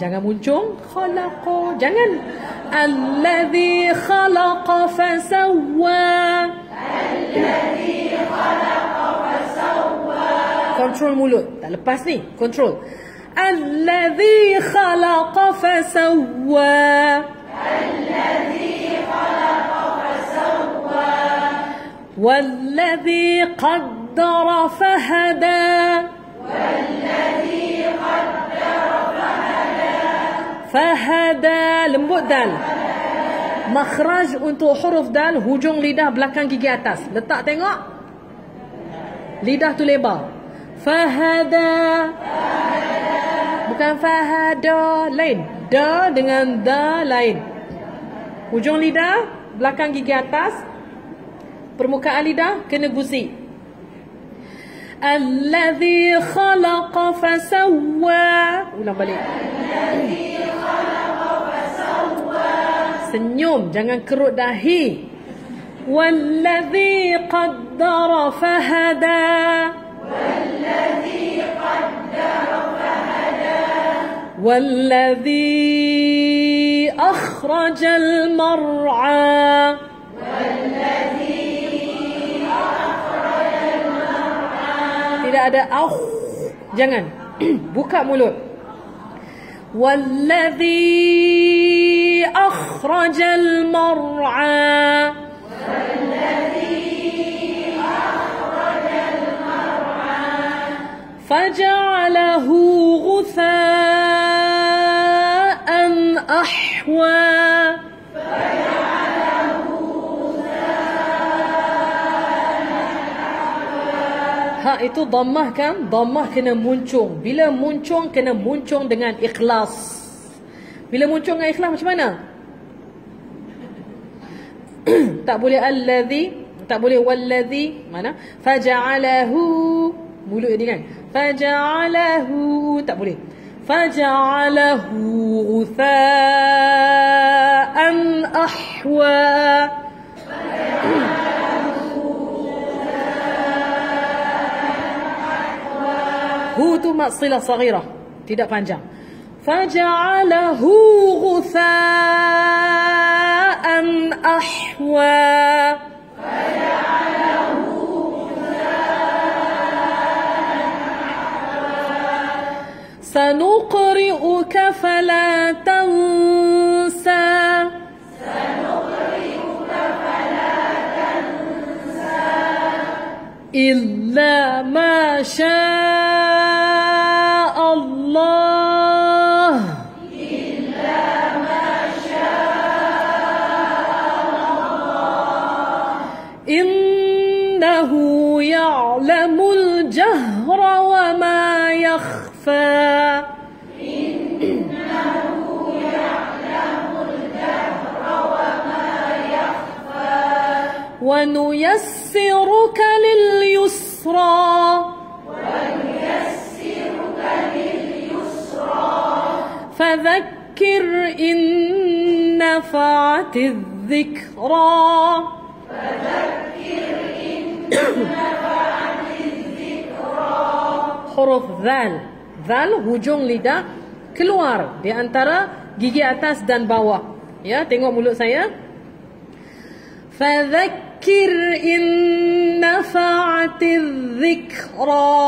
jangan muncung. Khalaqa, jangan. Alladhi khalaqa fasawwa. Alladhi khalaqa fasawwa. Kontrol mulut. Tak lepas ni, kontrol. Alladhi khalaqa fasawwa. Alladhi khalaqa fasawwa. Walladhi qaddara fahada. Walladhi qaddara fahada. Fahada, lembut dal. Makhraj untuk huruf dal, hujung lidah belakang gigi atas. Letak tengok. Lidah tu lebar. Fahada. Bukan fahada, lain. Da dengan da lain. Hujung lidah belakang gigi atas. Permukaan lidah kena gusi. Alladhi khalaqa fasawwa. Ulang balik. Alladhi khalaqa fasawwa. Senyum, jangan kerut dahi. Walladhi qaddara fahada. Walladhi qaddara fahada. Walladhi akhrajal mar'a. Walladhi akhrajal mar'a. Tidak ada jangan. Buka mulut. Walladhi akhrajal mar'a. فجعله غثاء أحوى. Ha itu dhammah kan? Dhammah kena muncung. Bila muncung kena muncung dengan ikhlas. Bila muncung dengan ikhlas macam mana? Tak boleh alladhi, tak boleh walladhi. Mana? Faja'alahu. Mulut ni kan? Faja'alahu, tak boleh. Faja'alahu ghutha'an ahwa. Hu tu maksilah saghirah, tidak panjang. Faja'alahu ghutha'an ahwa. سنقرئك فلا تنسى. سنقرئك فلا تنسى إلا ما شاء الله. إلا ما شاء الله. إنه يعلم الجهر وما يخفى. ونيسرك لليسرى. ونيسرك لليسرى. فذكر إن نفعت الذكرى. فذكر إن نفعت الذكرى. حروف ذال. ذال hujung lidah keluar di antara gigi atas dan bawah. Ya, tengok mulut saya. فذكر إن نفعت الذكرى.